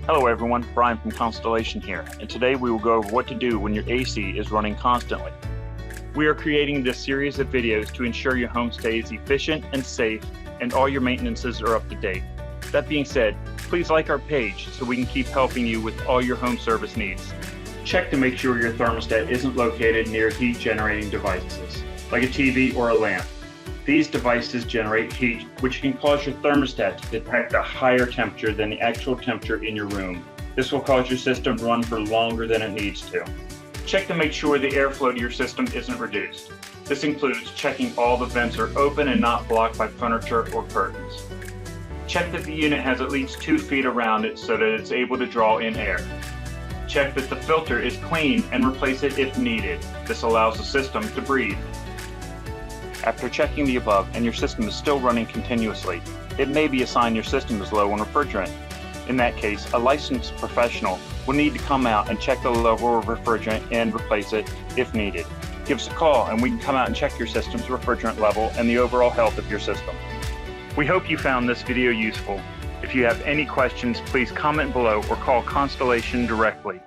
Hello everyone, Bryan from Constellation here, and today we will go over what to do when your AC is running constantly. We are creating this series of videos to ensure your home stays efficient and safe and all your maintenances are up to date. That being said, please like our page so we can keep helping you with all your home service needs. Check to make sure your thermostat isn't located near heat generating devices, like a TV or a lamp. These devices generate heat, which can cause your thermostat to detect a higher temperature than the actual temperature in your room. This will cause your system to run for longer than it needs to. Check to make sure the airflow to your system isn't reduced. This includes checking all the vents are open and not blocked by furniture or curtains. Check that the unit has at least 2 feet around it so that it's able to draw in air. Check that the filter is clean and replace it if needed. This allows the system to breathe. After checking the above and your system is still running continuously, it may be a sign your system is low on refrigerant. In that case, a licensed professional will need to come out and check the level of refrigerant and replace it if needed. Give us a call and we can come out and check your system's refrigerant level and the overall health of your system. We hope you found this video useful. If you have any questions, please comment below or call Constellation directly.